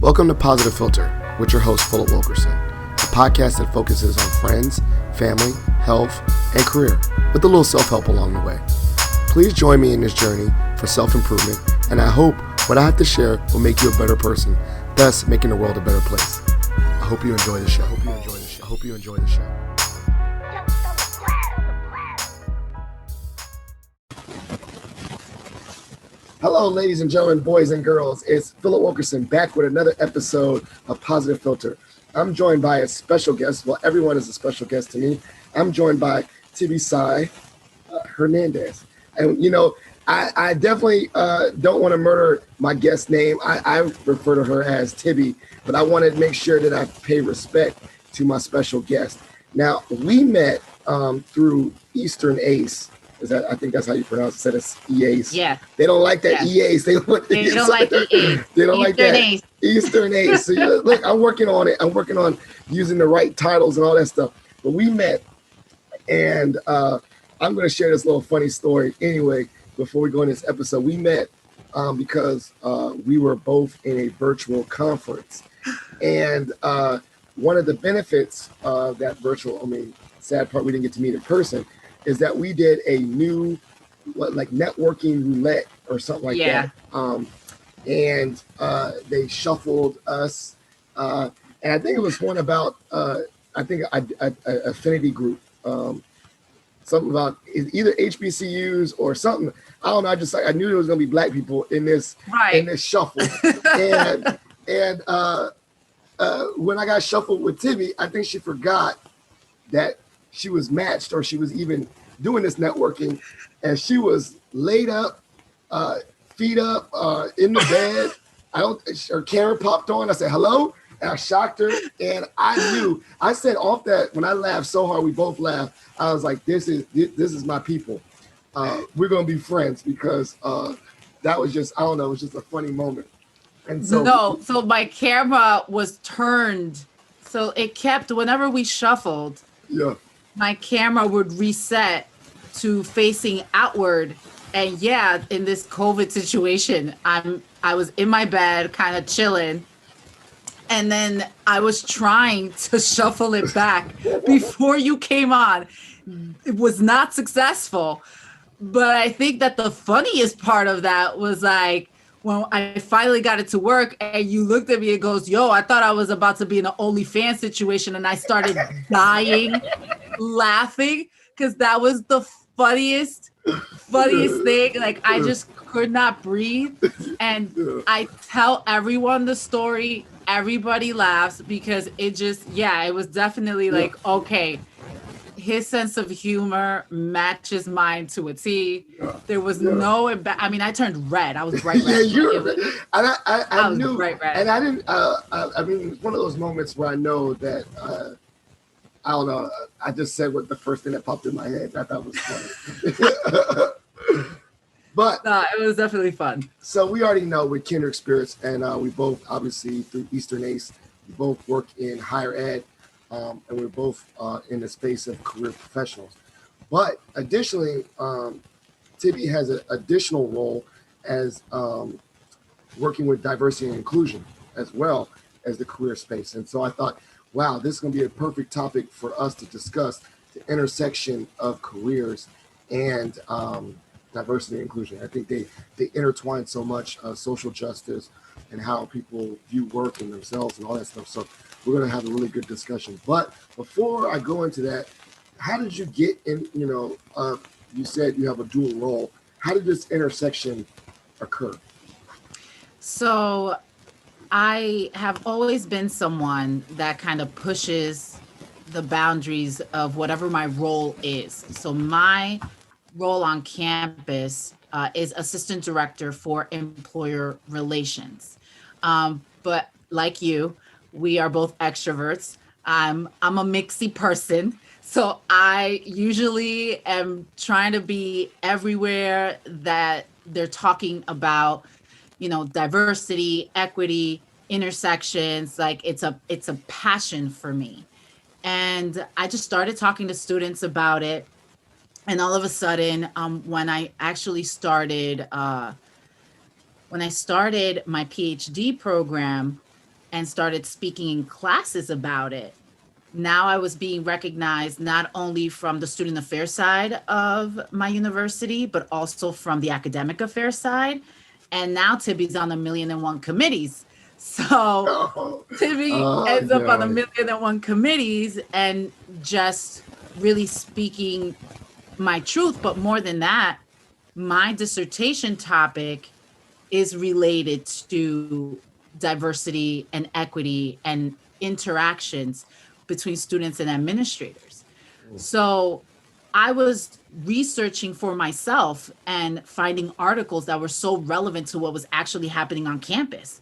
Welcome to Positive Philter with your host, Philip Wilkerson, a podcast that focuses on friends, family, health, and career, with a little self-help along the way. Please join me in this journey for self-improvement, and I hope what I have to share will make you a better person, thus making the world a better place. I hope you enjoy the show. I hope you enjoy the show. Hello, ladies and gentlemen, boys and girls. It's Philip Wilkerson back with another episode of Positive Philter. I'm joined by a special guest. Well, everyone is a special guest to me. I'm joined by Tibisay Hernandez. And, you know, I definitely don't want to murder my guest's name. I refer to her as Tibby, but I want to make sure that I pay respect to my special guest. Now, we met through Eastern Ace. I think that's how you pronounce it. It's EAs. Yeah. They don't like that EAs. They don't like EAs. They don't like that. Ace. Eastern Ace. So look, I'm working on it. I'm working on using the right titles and all that stuff. But we met, and I'm going to share this little funny story anyway before we go in this episode. We met because we were both in a virtual conference. And one of the benefits of that virtual, sad part we didn't get to meet in person, is that we did a new, networking roulette or something like that. And they shuffled us. And I think it was one about, affinity group. Something about either HBCUs or something. I don't know. I knew there was going to be black people in this shuffle. and when I got shuffled with Tibby, I think she forgot that she was matched, or she was even doing this networking, and she was laid up, feet up, in the bed. Her camera popped on. I said, hello, and I shocked her, and I said off that, when I laughed so hard, we both laughed, I was like, this is my people. We're going to be friends, because that was just, I don't know, it was just a funny moment. And so my camera was turned, so it kept, whenever we shuffled, my camera would reset to facing outward. And in this COVID situation, I was in my bed kind of chilling, and then I was trying to shuffle it back before you came on. It was not successful, but I think that the funniest part of that was like when I finally got it to work, and you looked at me and goes, yo, I thought I was about to be in an OnlyFans situation, and I started dying laughing, because that was the funniest thing. Like, I just could not breathe. And I tell everyone the story. Everybody laughs, because it was definitely like, okay, his sense of humor matches mine to a T. There was no, I turned red. I was bright red. Yeah, you're red. And I knew, bright red. And I didn't, it's one of those moments where I know that, I don't know, I just said what the first thing that popped in my head. I thought was funny. But it was definitely fun. So we already know we're kindred spirits, and we both, obviously, through Eastern Ace, we both work in higher ed, and we're both in the space of career professionals. But additionally, Tibby has an additional role as working with diversity and inclusion, as well as the career space. And so I thought, wow, this is going to be a perfect topic for us to discuss, the intersection of careers and diversity and inclusion. I think they intertwine so much, social justice and how people view work and themselves and all that stuff. So we're going to have a really good discussion. But before I go into that, how did you get in, you said you have a dual role. How did this intersection occur? So I have always been someone that kind of pushes the boundaries of whatever my role is. So my role on campus is assistant director for employer relations. But like you, we are both extroverts. I'm a mixy person. So I usually am trying to be everywhere that they're talking about, diversity, equity, intersections. Like it's a passion for me. And I just started talking to students about it. And all of a sudden, when I actually started my PhD program, and started speaking in classes about it, now I was being recognized not only from the student affairs side of my university, but also from the academic affairs side. And now Tibby's on 1,000,001 committees. So Tibby ends up on 1,000,001 committees and just really speaking my truth. But more than that, my dissertation topic is related to diversity and equity and interactions between students and administrators. So I was researching for myself and finding articles that were so relevant to what was actually happening on campus.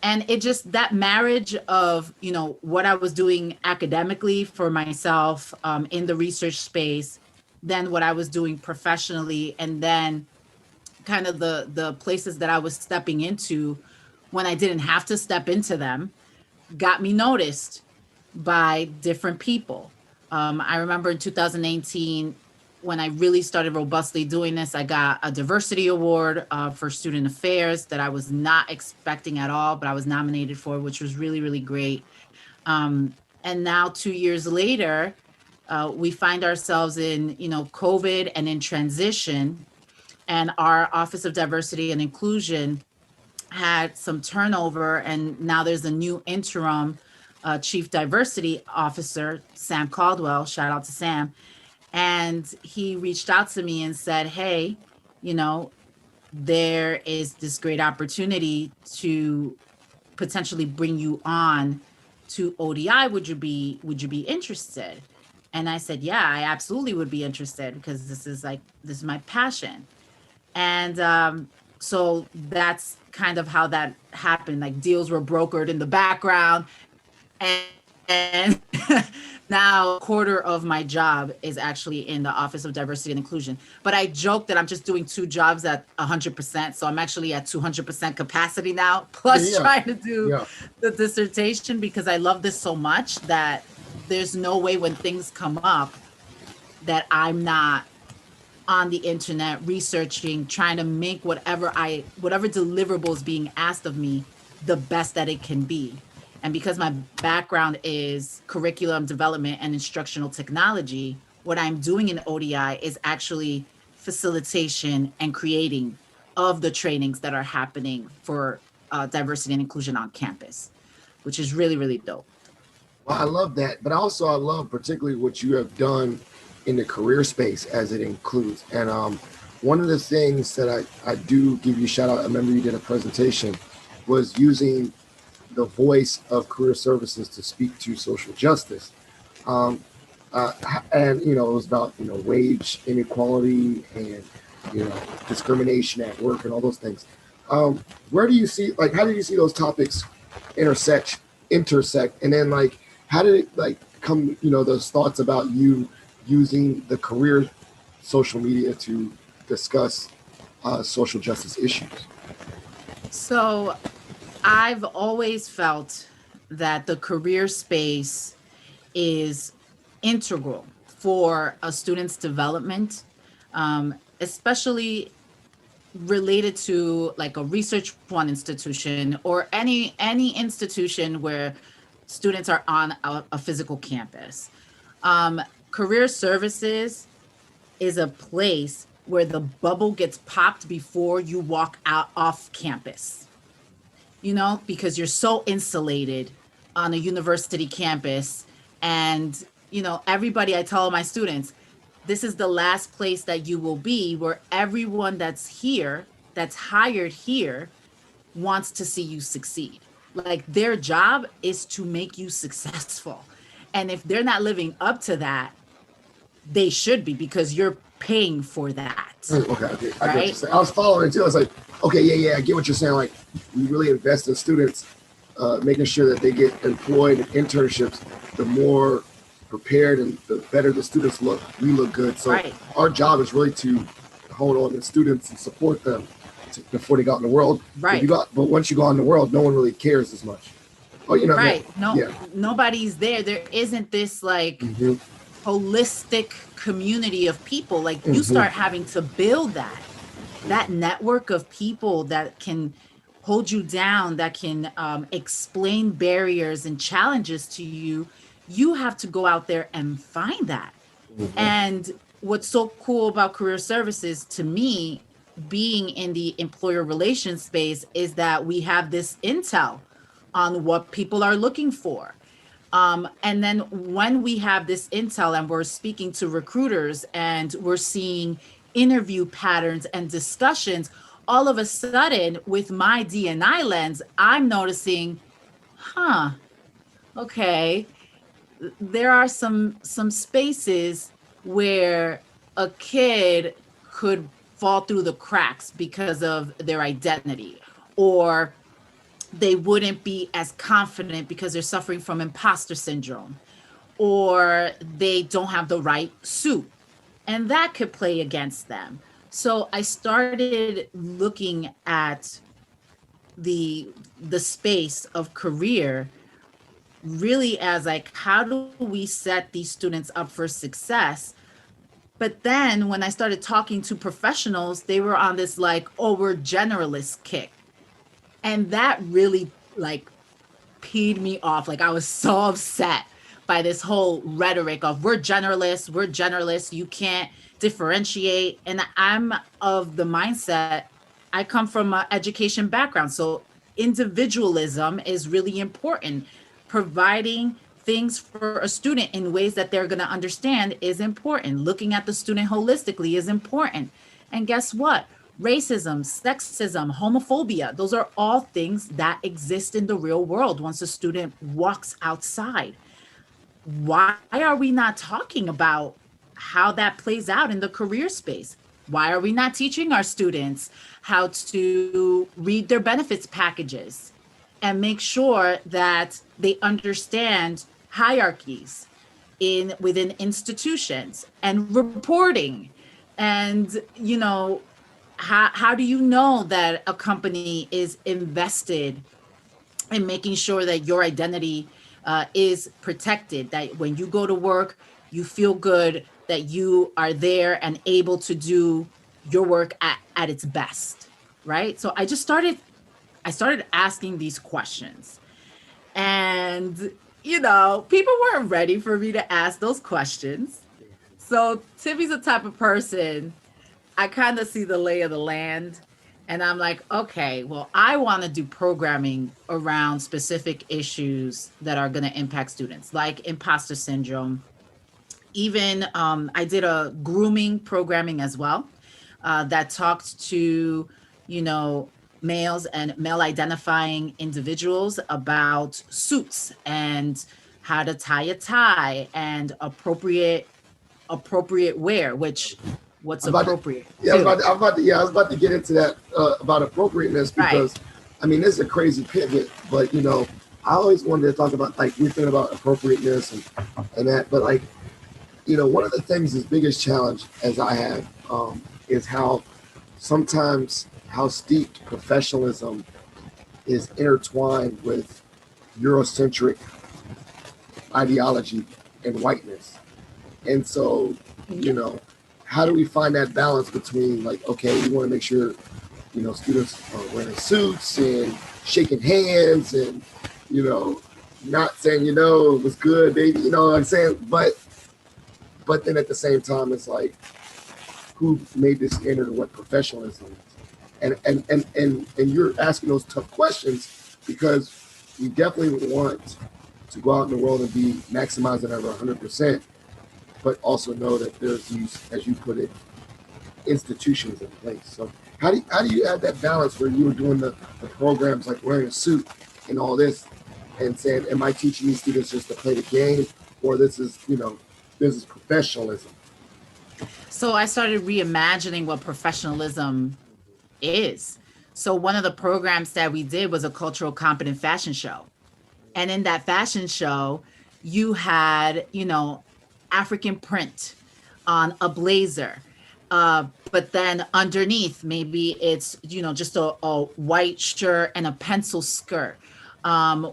And it just, that marriage of, you know, what I was doing academically for myself in the research space, then what I was doing professionally, and then kind of the places that I was stepping into when I didn't have to step into them, got me noticed by different people. I remember in 2018, when I really started robustly doing this, I got a diversity award for student affairs that I was not expecting at all, but I was nominated for, which was really, really great. And now 2 years later, we find ourselves in, you know, COVID and in transition, and our Office of Diversity and Inclusion had some turnover, and now there's a new interim Chief Diversity Officer, Sam Caldwell, shout out to Sam. And he reached out to me and said, hey, you know, there is this great opportunity to potentially bring you on to ODI. Would you be interested? And I said, yeah, I absolutely would be interested, because this is my passion. And so that's kind of how that happened. Like, deals were brokered in the background. And now a quarter of my job is actually in the Office of Diversity and Inclusion. But I joke that I'm just doing 2 jobs at 100%. So I'm actually at 200% capacity now, plus trying to do the dissertation, because I love this so much that there's no way when things come up that I'm not on the internet researching, trying to make whatever deliverable is being asked of me the best that it can be. And because my background is curriculum development and instructional technology, what I'm doing in ODI is actually facilitation and creating of the trainings that are happening for diversity and inclusion on campus, which is really, really dope. Well, I love that. But also I love particularly what you have done in the career space as it includes. And one of the things that I do give you a shout out, I remember you did a presentation, was using the voice of career services to speak to social justice. And, you know, it was about, you know, wage inequality and, you know, discrimination at work and all those things. Where do you see, like, how do you see those topics intersect? And then, like, how did it, like, come, you know, those thoughts about you using the career social media to discuss social justice issues? So I've always felt that the career space is integral for a student's development, especially related to like a research one institution or any institution where students are on a physical campus. Career services is a place where the bubble gets popped before you walk out off campus, you know, because you're so insulated on a university campus. And, you know, everybody, I tell my students, this is the last place that you will be where everyone that's here, that's hired here, wants to see you succeed. Like, their job is to make you successful. And if they're not living up to that, they should be, because you're paying for that. Okay. I get what you're saying. I was following it too. I was like, okay, yeah, I get what you're saying. Like, we really invest in students, making sure that they get employed in internships. The more prepared and the better the students look, we look good. So our job is really to hold on to students and support them before they go out in the world. Right. But once you go out in the world, no one really cares as much. Oh, you know, right. Nobody's there. There isn't this like holistic community of people. Like, you start having to build that network of people that can hold you down, that can explain barriers and challenges to you, you have to go out there and find that. Mm-hmm. And what's so cool about career services to me, being in the employer relations space, is that we have this intel on what people are looking for. And then when we have this intel and we're speaking to recruiters and we're seeing interview patterns and discussions, all of a sudden with my D&I lens, I'm noticing, okay, there are some spaces where a kid could fall through the cracks because of their identity, or they wouldn't be as confident because they're suffering from imposter syndrome, or they don't have the right suit, and that could play against them. So I started looking at the space of career really as like, how do we set these students up for success? But then when I started talking to professionals, they were on this like, oh, we're generalist kick. And that really like peed me off. Like I was so upset by this whole rhetoric of we're generalists, you can't differentiate. And I'm of the mindset, I come from an education background. So individualism is really important. Providing things for a student in ways that they're going to understand is important. Looking at the student holistically is important. And guess what? Racism, sexism, homophobia, those are all things that exist in the real world once a student walks outside. Why are we not talking about how that plays out in the career space? Why are we not teaching our students how to read their benefits packages and make sure that they understand hierarchies within institutions and reporting? And, you know, how do you know that a company is invested in making sure that your identity is protected, that when you go to work, you feel good, that you are there and able to do your work at its best, right? So I started asking these questions. And, you know, people weren't ready for me to ask those questions. So Timmy's the type of person, I kind of see the lay of the land, and I'm like, okay, well, I want to do programming around specific issues that are going to impact students, like imposter syndrome. Even I did a grooming programming as well that talked to, you know, males and male identifying individuals about suits and how to tie a tie and appropriate wear, which what's appropriate. I was about to get into that about appropriateness, because right. I mean, this is a crazy pivot, but you know, I always wanted to talk about, like, we're thinking about appropriateness and that, but like, you know, one of the things, the biggest challenge as I have is how sometimes how steeped professionalism is intertwined with Eurocentric ideology and whiteness. And so, you know, how do we find that balance between, like, okay, we want to make sure, you know, students are wearing suits and shaking hands and, you know, not saying, you know, it was good, baby, you know what I'm saying? But then at the same time, it's like, who made this standard of what professionalism is? And you're asking those tough questions because we definitely want to go out in the world and be maximizing over 100%. But also know that there's these, as you put it, institutions in place. So how do you have that balance where you were doing the programs like wearing a suit and all this, and saying, am I teaching these students just to play the game, or this is, you know, this is professionalism? So I started reimagining what professionalism is. So one of the programs that we did was a cultural competent fashion show. And in that fashion show, you had, you know, African print on a blazer, but then underneath, maybe it's, you know, just a white shirt and a pencil skirt.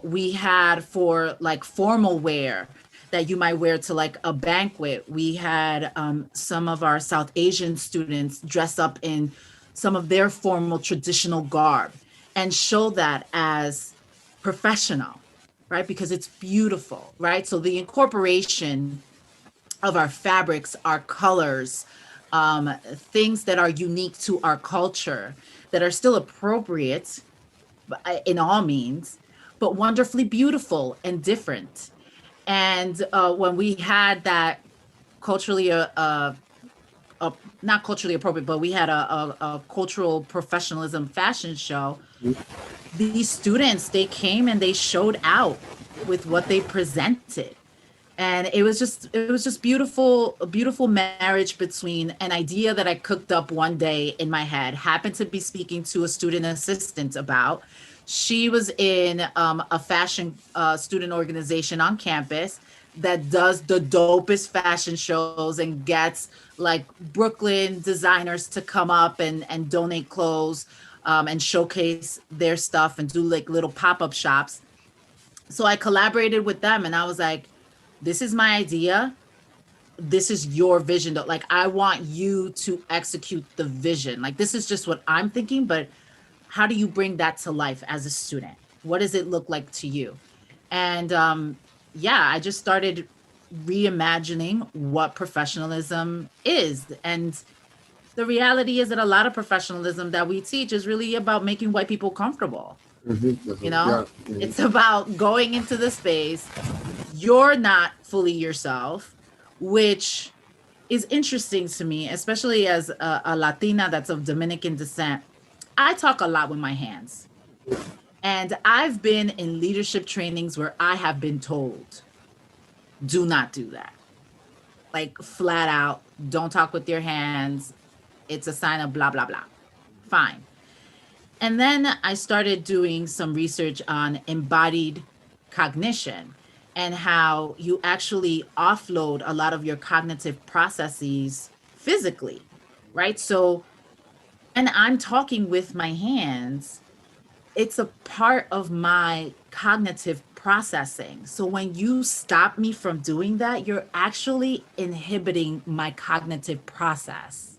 We had for like formal wear that you might wear to like a banquet. We had some of our South Asian students dress up in some of their formal traditional garb. and show that as professional, right? Because it's beautiful, right? So the incorporation of our fabrics, our colors, things that are unique to our culture, that are still appropriate in all means, but wonderfully beautiful and different. And when we had that culturally, not culturally appropriate, but we had a cultural professionalism fashion show, these students, they came and they showed out with what they presented. And it was just beautiful, a beautiful marriage between an idea that I cooked up one day in my head, happened to be speaking to a student assistant about. She was in a fashion student organization on campus that does the dopest fashion shows and gets like Brooklyn designers to come up and donate clothes and showcase their stuff and do like little pop-up shops. So I collaborated with them and I was like, this is my idea. This is your vision. Like, I want you to execute the vision. Like, this is just what I'm thinking, but how do you bring that to life as a student? What does it look like to you? And yeah, I just started reimagining what professionalism is. And the reality is that a lot of professionalism that we teach is really about making white people comfortable. You know, it's about going into the space. You're not fully yourself, which is interesting to me, especially as a Latina that's of Dominican descent. I talk a lot with my hands. And I've been in leadership trainings where I have been told, do not do that. Like, flat out, don't talk with your hands. It's a sign of blah, blah, blah. Fine. And then I started doing some research on embodied cognition and how you actually offload a lot of your cognitive processes physically, right? So, and I'm talking with my hands, it's a part of my cognitive processing. So when you stop me from doing that, you're actually inhibiting my cognitive process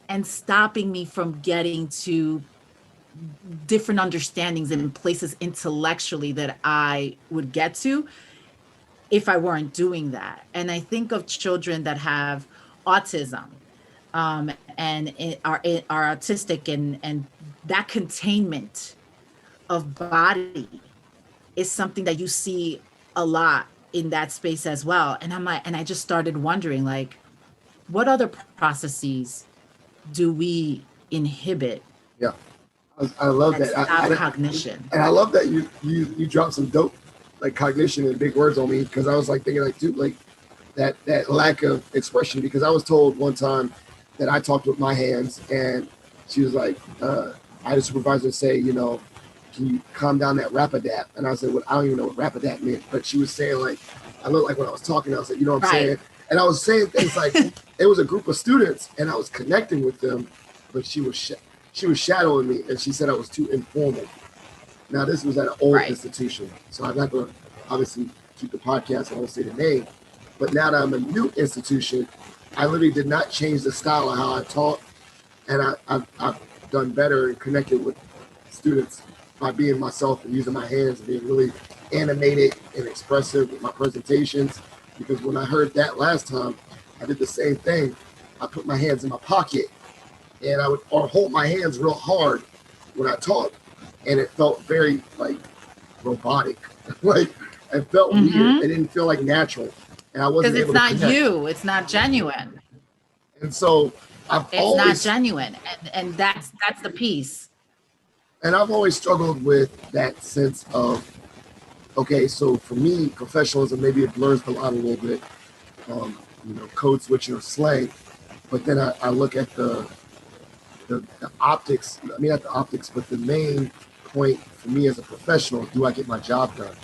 and stopping me from getting to different understandings and places intellectually that I would get to if I weren't doing that. And I think of children that have autism and are autistic, and that containment of body is something that you see a lot in that space as well. And I'm like, and I just started wondering, like, what other processes do we inhibit? Yeah, I love that. Cognition. And I love that you dropped some dope like cognition and big words on me, because I was like thinking like, dude, like that lack of expression. Because I was told one time that I talked with my hands, and she was like, I had a supervisor say, you know, can you calm down that rapadap? And I said, well, I don't even know what rapadap meant, but she was saying like, I looked like when I was talking, I was like, you know what I'm saying? And I was saying things like, it was a group of students and I was connecting with them, but she was shadowing me, and she said I was too informal. Now this was at an old institution, so I'm not going to obviously keep the podcast, I won't say the name, but now that I'm a new institution, I literally did not change the style of how I taught, and I've done better and connected with students by being myself and using my hands and being really animated and expressive with my presentations. Because when I heard that last time, I did the same thing. I put my hands in my pocket and I would hold my hands real hard when I taught, and it felt very like robotic. Like it felt weird. It didn't feel like natural, and I wasn't able to connect. Because it's not you. It's not genuine. And so it's not genuine, and that's the piece. And I've always struggled with that sense of, okay, so for me, professionalism, maybe it blurs the line a little bit, you know, code switching or slang. But then I look at the optics, I mean, not the optics, but the main point for me as a professional, do I get my job done?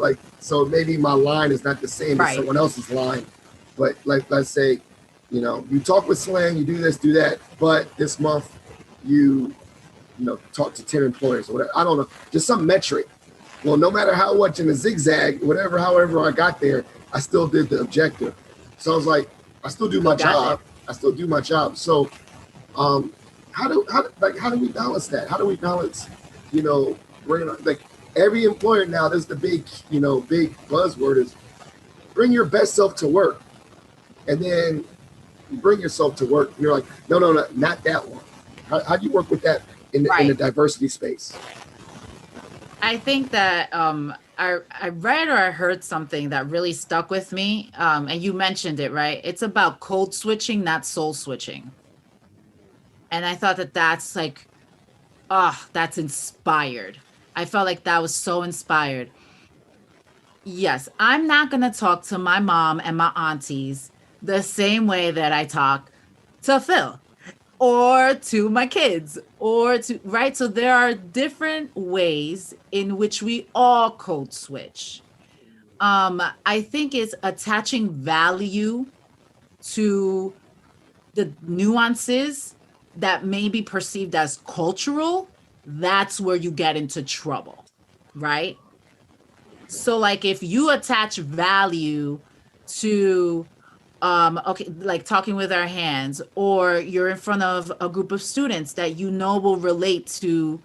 Like, so maybe my line is not the same as someone else's line, but like, let's say, you know, you talk with slang, you do this, do that, but this month you know, talk to 10 employers or whatever. I don't know, just some metric. Well, no matter how much in a zigzag, however I got there, I still did the objective. So I was like, I still do my job. I still do my job. So how how do we balance that? How do we balance, bringing like every employer now? There's the big big buzzword is bring your best self to work, and then you bring yourself to work. And you're like, no, not that one. How do you work with that in the diversity space? I think that I read or I heard something that really stuck with me, and you mentioned it, right? It's about code switching, not soul switching. And I thought that that's like, that's inspired. I felt like that was so inspired. Yes, I'm not going to talk to my mom and my aunties the same way that I talk to Phil or to my kids or to, right? So there are different ways in which we all code switch. I think it's attaching value to the nuances that may be perceived as cultural. That's where you get into trouble, right? So like if you attach value to like talking with our hands, or you're in front of a group of students that will relate to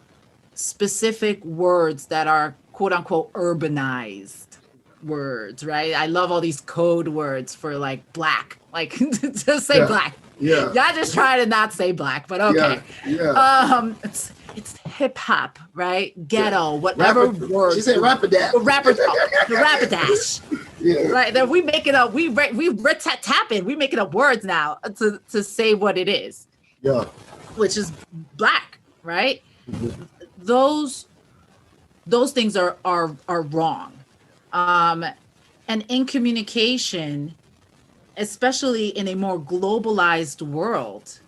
specific words that are quote unquote urbanized words, right? I love all these code words for like black, like to say black. Yeah. Y'all just try to not say black, but okay. Yeah. It's hip hop, right? Ghetto, whatever word. She said rapidash. The rapidash. Yeah. Right. Then we make it up. We tapping. We making up words now to say what it is. Yeah. Which is black, right? Mm-hmm. Those things are wrong. And in communication, especially in a more globalized world,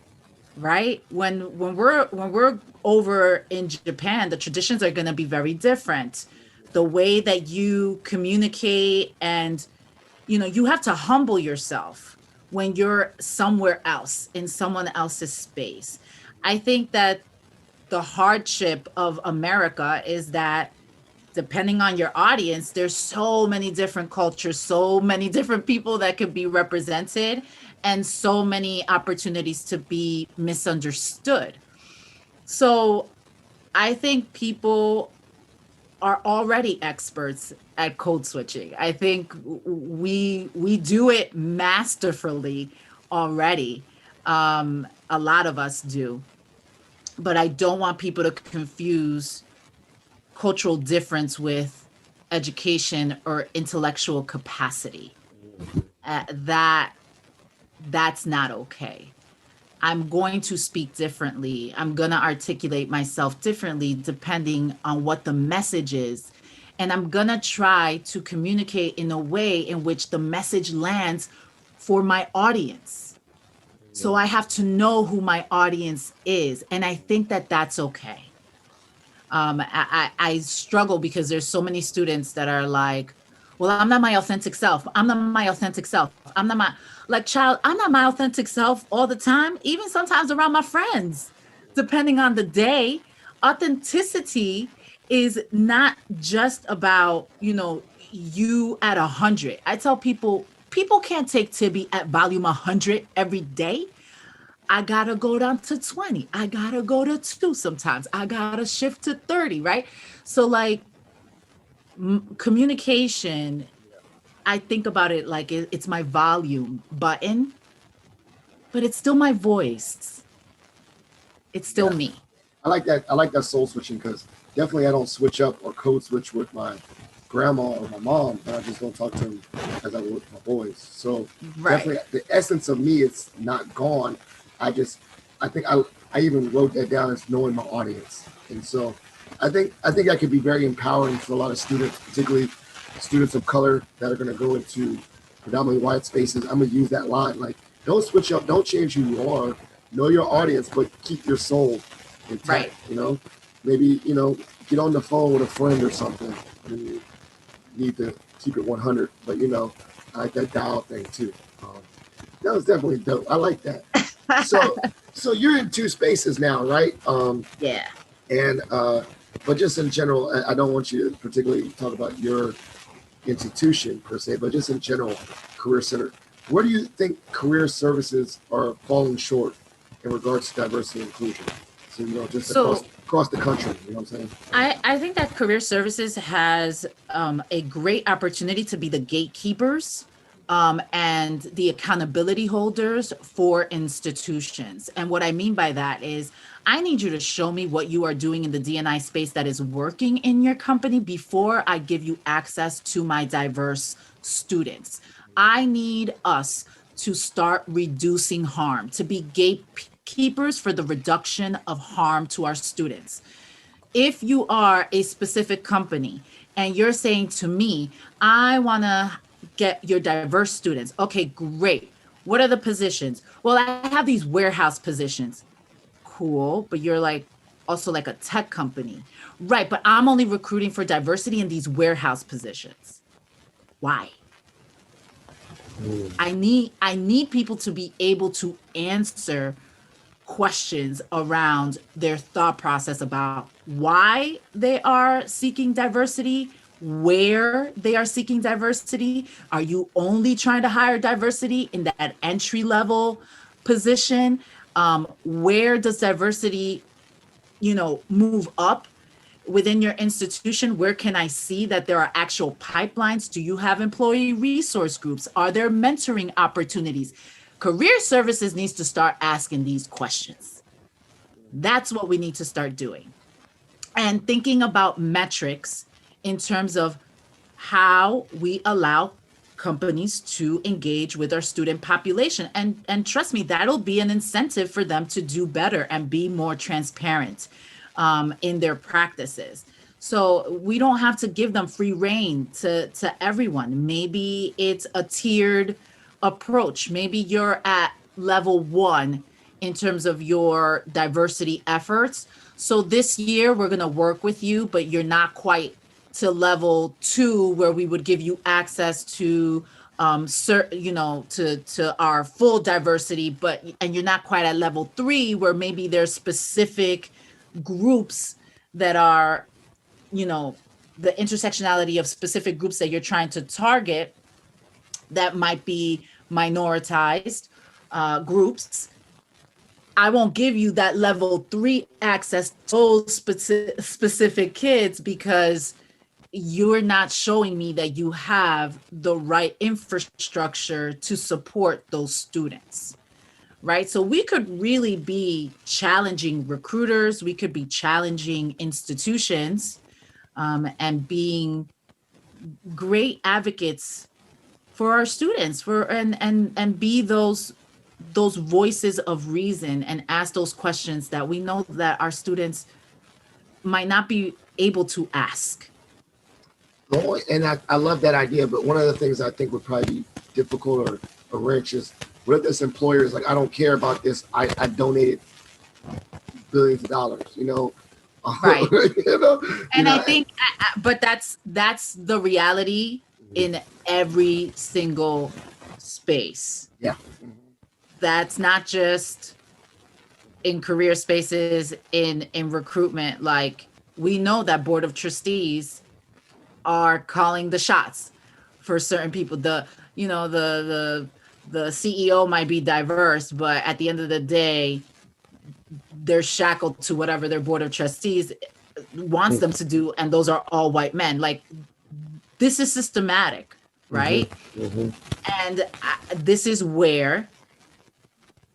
right? When we're over in Japan, the traditions are going to be very different. The way that you communicate, and you have to humble yourself when you're somewhere else in someone else's space. I think that the hardship of America is that depending on your audience, there's so many different cultures, so many different people that could be represented, and so many opportunities to be misunderstood. So I think people are already experts at code switching. I think we do it masterfully already. A lot of us do. But I don't want people to confuse cultural difference with education or intellectual capacity. That's not okay. I'm going to speak differently. I'm going to articulate myself differently depending on what the message is. And I'm going to try to communicate in a way in which the message lands for my audience. So I have to know who my audience is. And I think that that's okay. I struggle because there's so many students that are like, well, I'm not my authentic self. I'm not my authentic self. I'm not my, like, child, I'm not my authentic self all the time, even sometimes around my friends, depending on the day. Authenticity is not just about, you at 100. I tell people can't take Tibby at volume 100 every day. I gotta go down to 20. I gotta go to 2 sometimes. I gotta shift to 30, right? So like communication, I think about it like it's my volume button, but it's still my voice. It's still me. I like that. I like that soul switching, because definitely I don't switch up or code switch with my grandma or my mom, but I just don't talk to them as I would with my boys. So definitely the essence of me is not gone. I think I even wrote that down as knowing my audience. And so I think that could be very empowering for a lot of students, particularly students of color that are going to go into predominantly white spaces. I'm going to use that line, like, don't switch up, don't change who you are, know your audience, but keep your soul intact, maybe, get on the phone with a friend or something. And you need to keep it 100, but I like that dial thing too. That was definitely dope. I like that. So you're in 2 spaces now, right? Yeah. And but just in general, I don't want you to particularly talk about your institution per se, but just in general, Career Center. Where do you think career services are falling short in regards to diversity and inclusion? So, just So across the country, you know what I'm saying? I think that career services has a great opportunity to be the gatekeepers and the accountability holders for institutions. And what I mean by that is I need you to show me what you are doing in the D&I space that is working in your company before I give you access to my diverse students. I need us to start reducing harm, to be gatekeepers for the reduction of harm to our students. If you are a specific company and you're saying to me, I want to get your diverse students. Okay, great. What are the positions? Well, I have these warehouse positions. Cool, but you're like also like a tech company. Right, but I'm only recruiting for diversity in these warehouse positions. Why? I need people to be able to answer questions around their thought process about why they are seeking diversity, where they are seeking diversity. Are you only trying to hire diversity in that entry level position? Where does diversity, move up within your institution? Where can I see that there are actual pipelines? Do you have employee resource groups? Are there mentoring opportunities? Career services needs to start asking these questions. That's what we need to start doing. And thinking about metrics in terms of how we allow companies to engage with our student population. And trust me, that'll be an incentive for them to do better and be more transparent in their practices. So we don't have to give them free reign to everyone. Maybe it's a tiered approach. Maybe you're at level 1 in terms of your diversity efforts. So this year we're going to work with you, but you're not quite to level 2 where we would give you access to to our full diversity, and you're not quite at level 3 where maybe there's specific groups that are, the intersectionality of specific groups that you're trying to target that might be minoritized groups. I won't give you that level 3 access to those specific kids because you're not showing me that you have the right infrastructure to support those students, right? So we could really be challenging recruiters, we could be challenging institutions, and being great advocates for our students, and be those voices of reason and ask those questions that we know that our students might not be able to ask. Oh, and I love that idea, but one of the things I think would probably be difficult or wrench is what if this employer is like, I don't care about this, I donated billions of dollars, Right. I think, but that's the reality in every single space. Yeah. That's not just in career spaces, in recruitment. Like, we know that board of trustees are calling the shots for certain people. The CEO might be diverse, but at the end of the day, they're shackled to whatever their board of trustees wants them to do, and those are all white men. Like, this is systematic, right? Mm-hmm. And this is where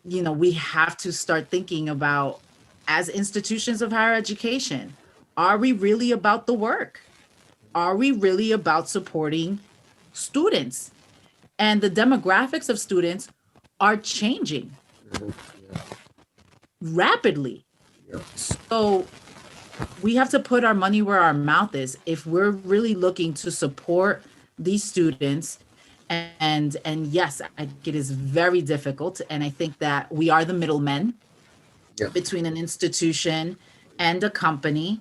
we have to start thinking about, as institutions of higher education, are we really about the work? Are we really about supporting students? And the demographics of students are changing rapidly. Yeah. So we have to put our money where our mouth is if we're really looking to support these students. And yes, I think it is very difficult. And I think that we are the middlemen between an institution and a company.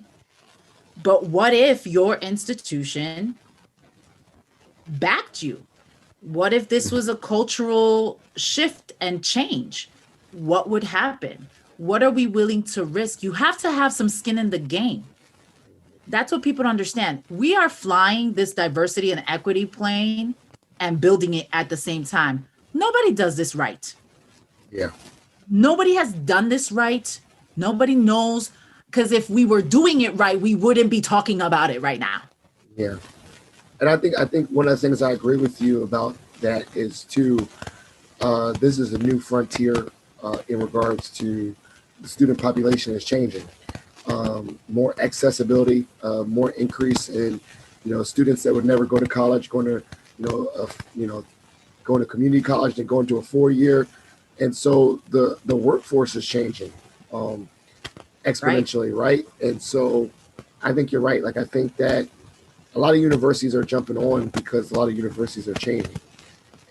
But what if your institution backed you? What if this was a cultural shift and change? What would happen? What are we willing to risk? You have to have some skin in the game. That's what people don't understand. We are flying this diversity and equity plane and building it at the same time. Nobody does this right. Yeah. nobody has done this right. Nobody knows, because if we were doing it right, we wouldn't be talking about it right now. Yeah. And I think one of the things I agree with you about that is too, this is a new frontier in regards to the student population is changing. More accessibility, more increase in, students that would never go to college, going to, going to community college and going to a 4-year. And so the workforce is changing exponentially, right? And so I think you're right. Like, I think that a lot of universities are jumping on because a lot of universities are changing.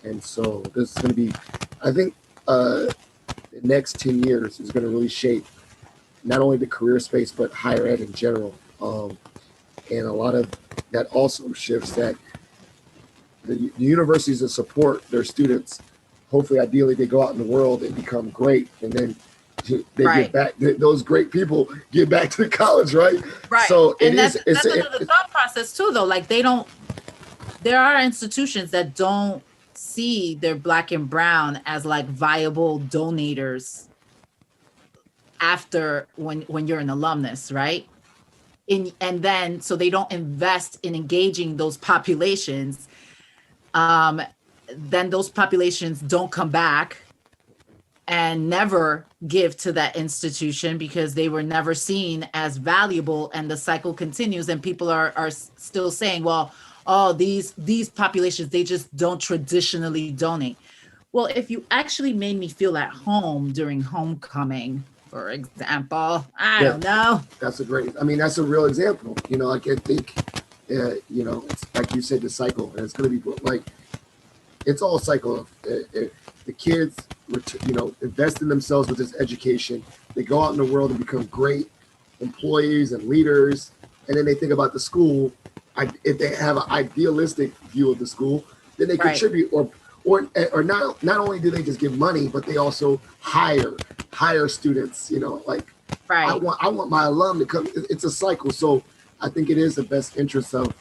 And so this is going to be, I think the next 10 years is going to really shape not only the career space, but higher ed in general. And a lot of that also shifts that the universities that support their students, hopefully, ideally, they go out in the world and become great. And then they get back, those great people get back to the college, right? Right. So that's another thought process too, though. Like, there are institutions that don't see their Black and brown as like viable donators after when you're an alumnus, right? And then so they don't invest in engaging those populations. Then those populations don't come back and never give to that institution because they were never seen as valuable, and the cycle continues, and people are still saying, well, oh, these populations, they just don't traditionally donate. Well, if you actually made me feel at home during homecoming, for example, I don't know. That's that's a real example. Like, I think, it's like you said, the cycle, and it's going to be like, it's all a cycle of the kids, invest in themselves with this education. They go out in the world and become great employees and leaders. And then they think about the school. If they have an idealistic view of the school, then they contribute, or not only do they just give money, but they also hire students, I want my alum to come. It's a cycle. So I think it is the best interest of,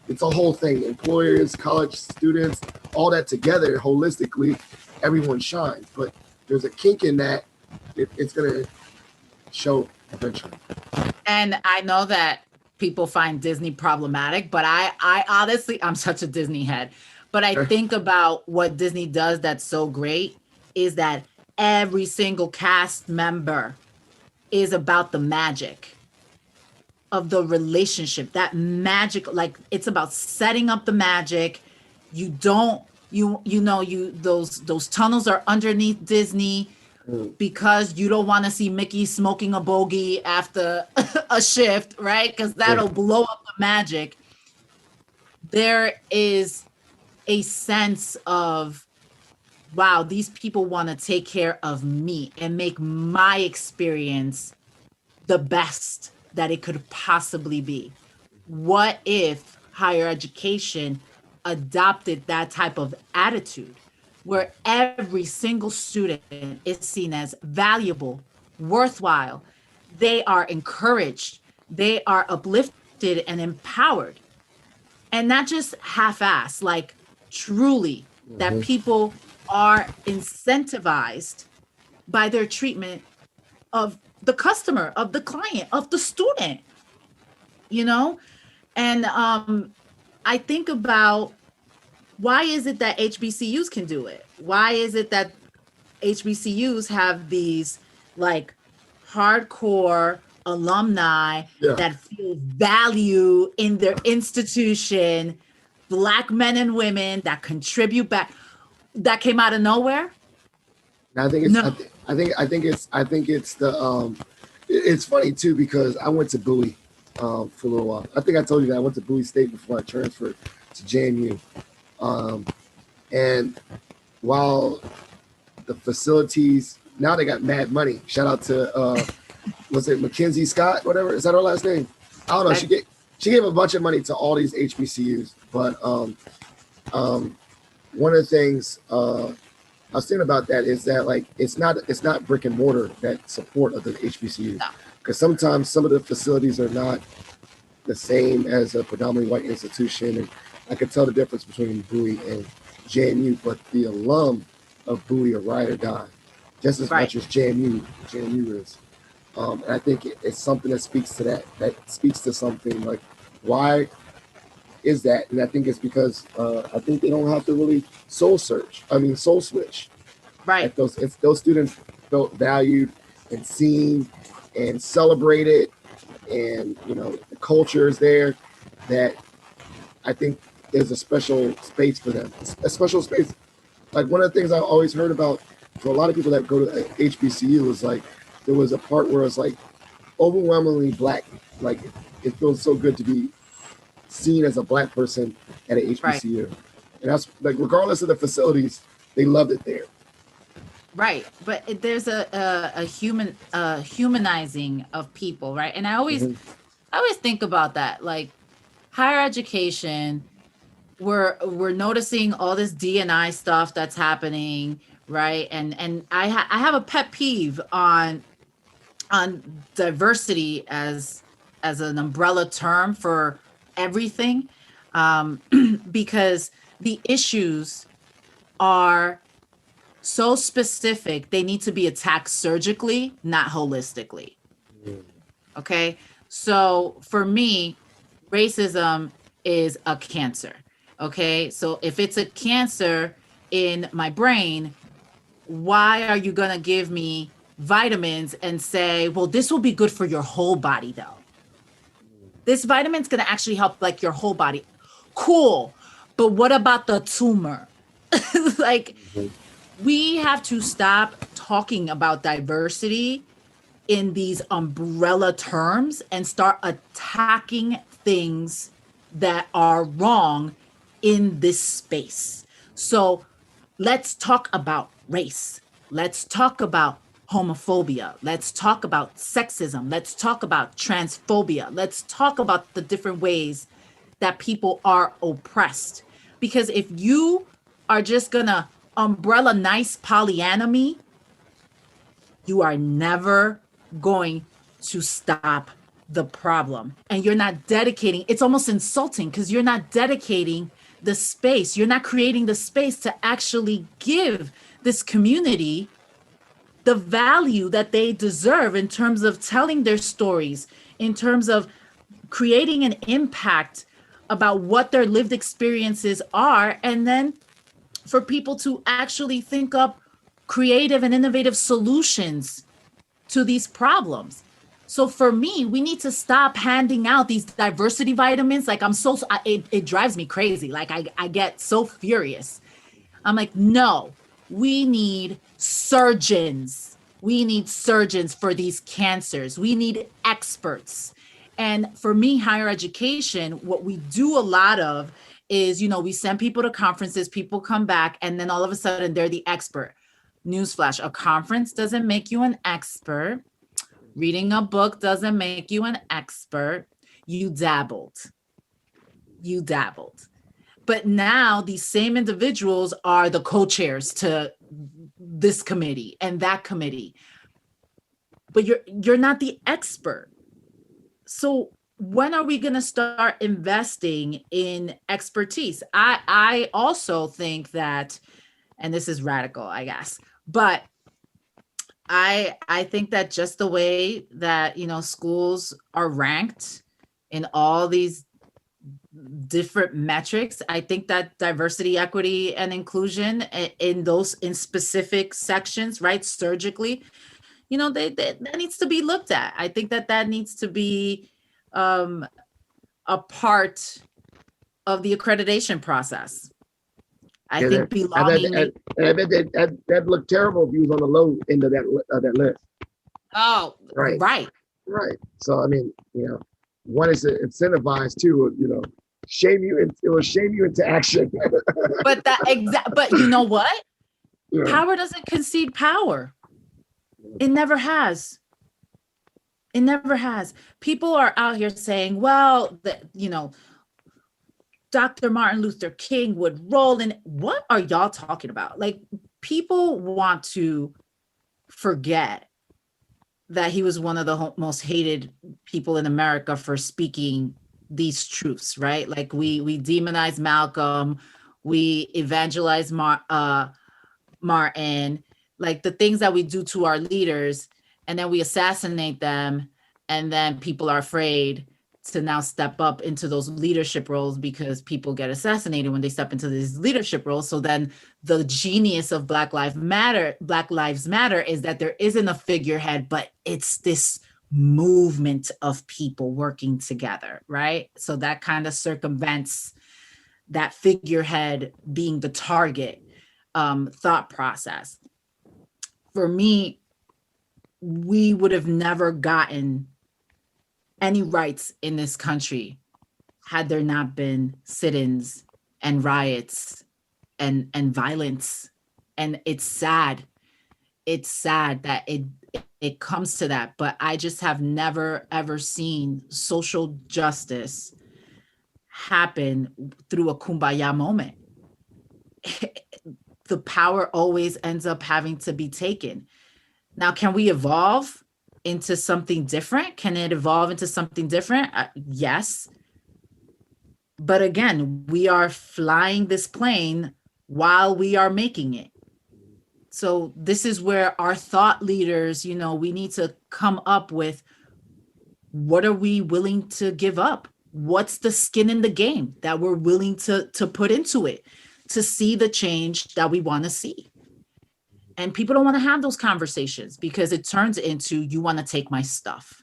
it's a whole thing, employers, college students, all that together, holistically, everyone shines. But there's a kink in that. It's going to show eventually. And I know that people find Disney problematic, but I honestly, I'm such a Disney head. But I think about what Disney does that's so great is that every single cast member is about the magic of the relationship, that magic, like, it's about setting up the magic. You don't, those tunnels are underneath Disney because you don't want to see Mickey smoking a bogey after a shift, right? Because that'll blow up the magic. There is a sense of, wow, these people want to take care of me and make my experience the best that it could possibly be. What if higher education adopted that type of attitude where every single student is seen as valuable, worthwhile, they are encouraged, they are uplifted and empowered, and not just half-assed, like truly that people are incentivized by their treatment of the customer, of the client, of the student, And I think about, why is it that HBCUs can do it? Why is it that HBCUs have these like hardcore alumni that feel value in their institution, Black men and women that contribute back, that came out of nowhere? I think it's the it's funny too, because I went to Bowie for a little while. I think I told you that I went to Bowie State before I transferred to JMU. And while the facilities, now they got mad money. Shout out to was it Mackenzie Scott, whatever? Is that her last name? I don't know. She gave a bunch of money to all these HBCUs, but one of the things I was thinking about that is that, like, it's not brick and mortar that support of the HBCUs, because sometimes some of the facilities are not the same as a predominantly white institution, and I could tell the difference between Bowie and JMU, but the alum of Bowie are ride or die. just as much as JMU is. And I think it's something that speaks to that speaks to something like, why is that? And I think it's because I think they don't have to really soul switch. Right. Like those students felt valued and seen and celebrated, and the culture is there, that I think there's a special space for them. A special space. Like, one of the things I always heard about for a lot of people that go to HBCU is like, there was a part where it's like overwhelmingly Black. Like, it feels so good to be seen as a Black person at an HBCU. Right. And that's like, regardless of the facilities, they loved it there. Right. But there's a humanizing of people, right? And I always think about that. Like, higher education, we're noticing all this D&I stuff that's happening, right? And I have a pet peeve on diversity as an umbrella term for everything, because the issues are so specific, they need to be attacked surgically, not holistically. Okay? So for me, racism is a cancer. Okay? So if it's a cancer in my brain, why are you going to give me vitamins and say, well, this will be good for your whole body though? This vitamin's going to actually help like your whole body. Cool. But what about the tumor? Like, we have to stop talking about diversity in these umbrella terms and start attacking things that are wrong in this space. So let's talk about race. Let's talk about homophobia. Let's talk about sexism. Let's talk about transphobia. Let's talk about the different ways that people are oppressed. Because if you are just gonna umbrella nice polyamory, you are never going to stop the problem. And you're not dedicating, it's almost insulting because you're not dedicating the space. You're not creating the space to actually give this community the value that they deserve in terms of telling their stories, in terms of creating an impact about what their lived experiences are, and then for people to actually think up creative and innovative solutions to these problems. So for me, we need to stop handing out these diversity vitamins. Like, it drives me crazy. Like, I get so furious. I'm like, no, we need surgeons. We need surgeons for these cancers. We need experts. And for me, higher education, what we do a lot of is, we send people to conferences, people come back, and then all of a sudden they're the expert. Newsflash, a conference doesn't make you an expert. Reading a book doesn't make you an expert. You dabbled. But now these same individuals are the co-chairs to this committee and that committee. But you're not the expert. So when are we going to start investing in expertise? I also think that, and this is radical, I guess, but I think that just the way that, schools are ranked in all these different metrics, I think that diversity, equity, and inclusion in specific sections, right, surgically, that needs to be looked at. I think that needs to be a part of the accreditation process. I think belonging. I bet that looked terrible if you was on the low end of that list. Oh, right. So I mean, one is to incentivize, two, shame you. It will shame you into action. But but you know what? Yeah. Power doesn't concede power. It never has. People are out here saying, well, Dr. Martin Luther King would roll in. What are y'all talking about? Like, people want to forget that he was one of the most hated people in America for speaking these truths, right? Like, we demonize Malcolm, we evangelize Martin. like the things that we do to our leaders, and then we assassinate them, and then people are afraid to now step up into those leadership roles because people get assassinated when they step into these leadership roles. So then the genius of Black Lives Matter is that there isn't a figurehead, but it's this movement of people working together, right? So that kind of circumvents that figurehead being the target thought process. For me, we would have never gotten any rights in this country had there not been sit-ins and riots and violence. And it's sad. It's sad that it comes to that, but I just have never ever seen social justice happen through a kumbaya moment. The power always ends up having to be taken. Now, can we evolve into something different? Can it evolve into something different? Yes. But again, we are flying this plane while we are making it. So this is where our thought leaders, we need to come up with, what are we willing to give up? What's the skin in the game that we're willing to put into it to see the change that we want to see? And people don't want to have those conversations because it turns into, you want to take my stuff.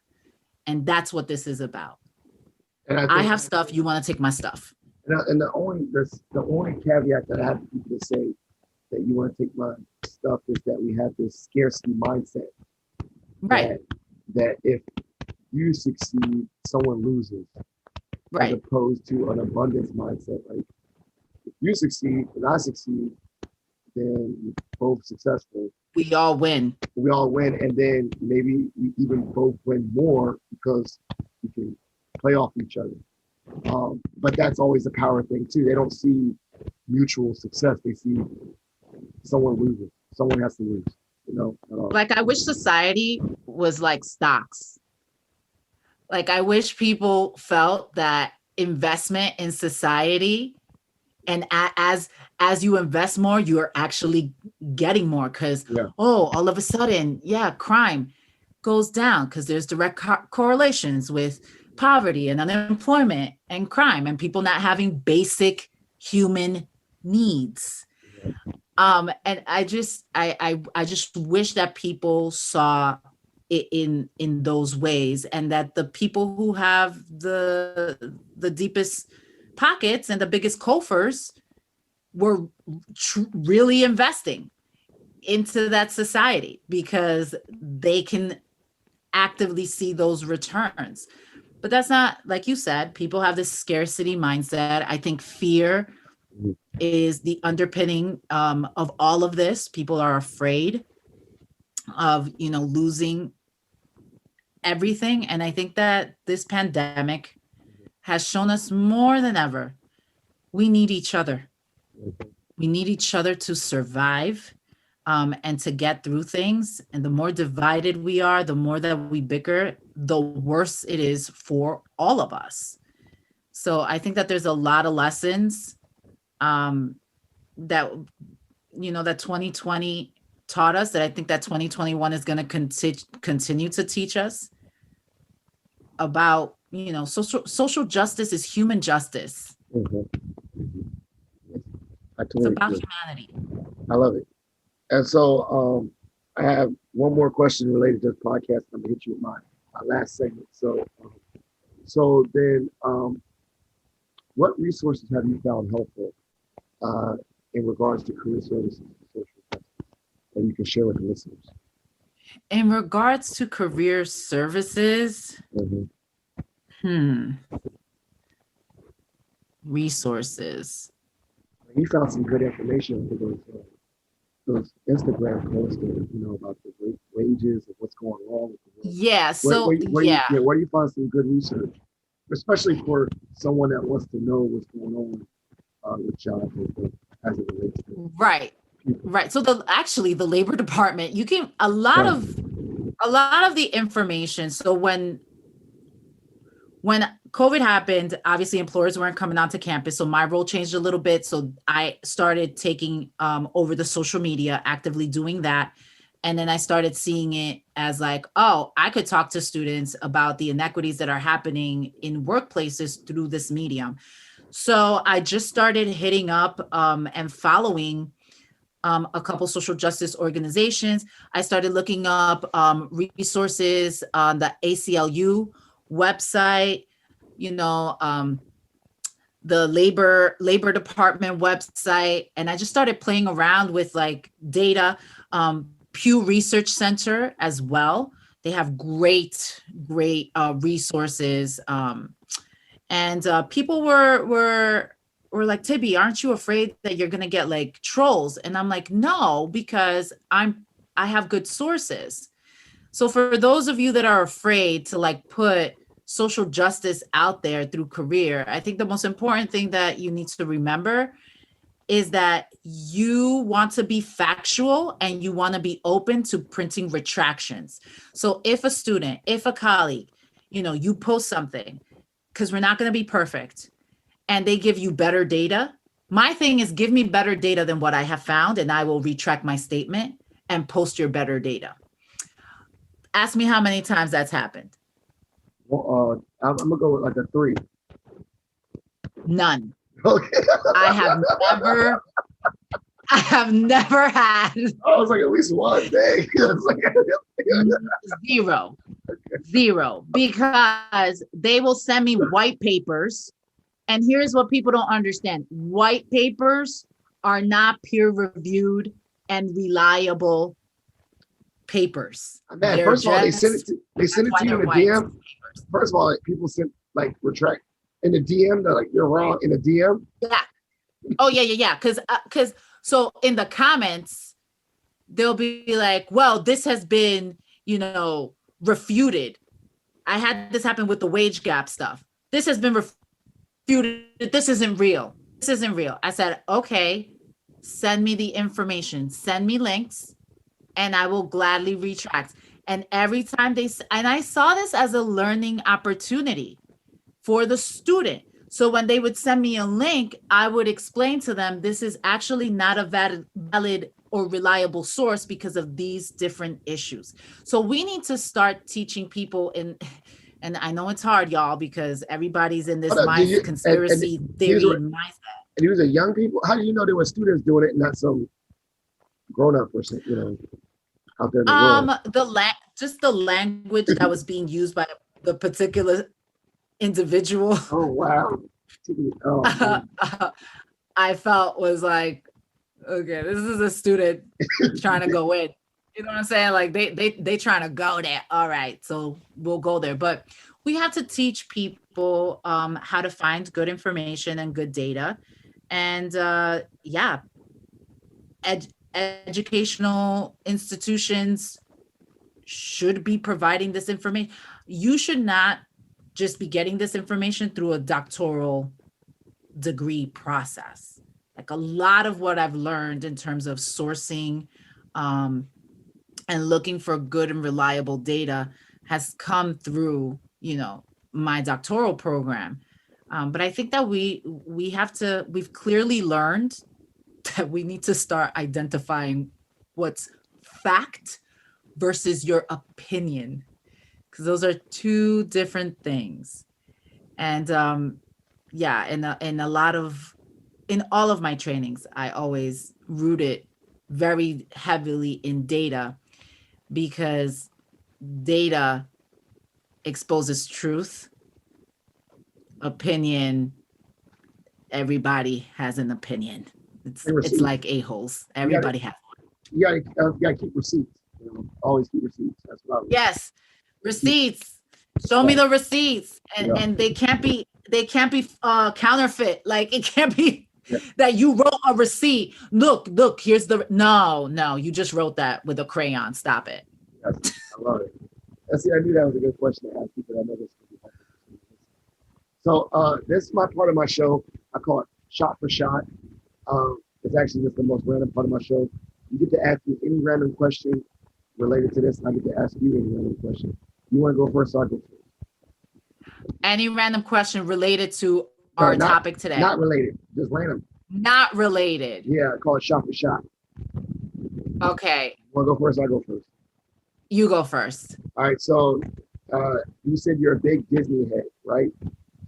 And that's what this is about. And I have stuff, you want to take my stuff. And the only caveat that I have for people to say that you want to take my stuff is that we have this scarcity mindset. Right. That if you succeed, someone loses. Right. As opposed to an abundance mindset. Like, if you succeed and I succeed, then we're both successful. We all win. We all win. And then maybe we even both win more because we can play off each other. But that's always a power thing too. They don't see mutual success. They see someone loses. Someone has to lose. Like, I wish society was like stocks. Like, I wish people felt that investment in society, and as you invest more, you are actually getting more, because all of a sudden, crime goes down because there's direct correlations with poverty and unemployment and crime and people not having basic human needs. And I just wish that people saw it in those ways, and that the people who have the deepest pockets and the biggest coffers were really investing into that society because they can actively see those returns. But that's not, like you said, people have this scarcity mindset. I think fear is the underpinning of all of this. People are afraid of, losing everything. And I think that this pandemic has shown us more than ever, we need each other. We need each other to survive and to get through things. And the more divided we are, the more that we bicker, the worse it is for all of us. So I think that there's a lot of lessons that 2020 taught us, that I think that 2021 is going to continue to teach us about, social justice is human justice. It's about humanity. I love it. And so I have one more question related to this podcast. I'm gonna hit you with my last segment. So then what resources have you found helpful in regards to career services and social justice that you can share with the listeners? In regards to career services, resources. You found some good information for those Instagram posts, about the wages and what's going on with the world. Yeah. So where do you find some good research, especially for someone that wants to know what's going on with jobs as it relates to right. So the Labor Department, you can a lot of the information. So when COVID happened, obviously employers weren't coming onto campus. So my role changed a little bit. So I started taking over the social media, actively doing that. And then I started seeing it as like, oh, I could talk to students about the inequities that are happening in workplaces through this medium. So I just started hitting up and following a couple social justice organizations. I started looking up resources on the ACLU website, you know, the labor department website, and I just started playing around with like data. Pew Research Center as well. They have great resources. And people were like, Tibby, aren't you afraid that you're gonna get like trolls? And I'm like, no, because I have good sources. So for those of you that are afraid to like put social justice out there through career, I think the most important thing that you need to remember is that you want to be factual and you want to be open to printing retractions. So if a student, if a colleague, you know, you post something, because we're not going to be perfect, and they give you better data, my thing is give me better data than what I have found, and I will retract my statement and post your better data. Ask me how many times that's happened. Well, I'm gonna go with like a 3. None. Okay. I have never had. I was like at least one day. Zero. Zero. Because they will send me white papers. And here's what people don't understand. White papers are not peer-reviewed and reliable papers. Man, first of all, they send it to you in a DM. First of all, people send like retract in the DM. They're like, you're wrong in the DM. Yeah. Oh yeah. Because so in the comments, they'll be like, well, this has been, you know, refuted. I had this happen with the wage gap stuff. This has been refuted. This isn't real. This isn't real. I said, okay, send me the information. Send me links and I will gladly retract. And every time and I saw this as a learning opportunity for the student. So when they would send me a link, I would explain to them, this is actually not a valid or reliable source because of these different issues. So we need to start teaching people and I know it's hard, y'all, because everybody's in this conspiracy theory mindset. And these are young people. How do you know there were students doing it and not some grown-up person, you know, out there in the world? Just the language that was being used by the particular individual. Oh wow. I felt was like, okay, this is a student trying to go in. You know what I'm saying? Like they trying to go there. All right, so we'll go there. But we have to teach people how to find good information and good data. And educational institutions should be providing this information. You should not just be getting this information through a doctoral degree process. Like a lot of what I've learned in terms of sourcing and looking for good and reliable data has come through, you know, my doctoral program. But I think that we've clearly learned that we need to start identifying what's fact versus your opinion, because those are two different things. And in all of my trainings, I always root it very heavily in data, because data exposes truth. Opinion, everybody has an opinion. It's like a-holes. Everybody has one. You gotta keep receipts. You know, always keep receipts. That's what I would. Yes, receipts. Show me the receipts, and they can't be counterfeit. Like it can't be that you wrote a receipt. Look, here's no, you just wrote that with a crayon. Stop it. I love it. I knew that was a good question to ask you, but I know this could be helpful. So this is my part of my show. I call it Shot for Shot. It's actually just the most random part of my show. You get to ask me any random question related to this. I get to ask you any random question. You want to go first, so I go first. Any random question related to our topic today? Not related, just random. Not related. Yeah, I call it Shot for Shot. Okay. Want to go first? I go first. You go first. All right. So you said you're a big Disney head, right?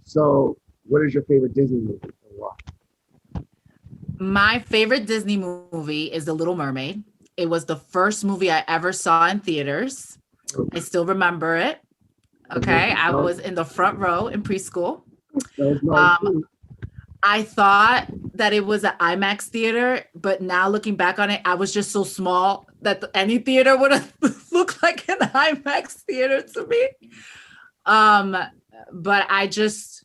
So what is your favorite Disney movie and why? My favorite Disney movie is The Little Mermaid. It was the first movie I ever saw in theaters. I still remember it. Okay. I was in the front row in preschool. I thought that it was an IMAX theater, but now looking back on it, I was just so small that any theater would have looked like an IMAX theater to me. But I just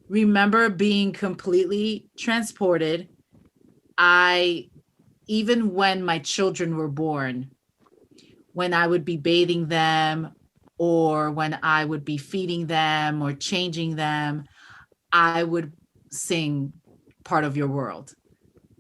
remember being completely transported. Even when my children were born, when I would be bathing them or when I would be feeding them or changing them, I would sing Part of Your World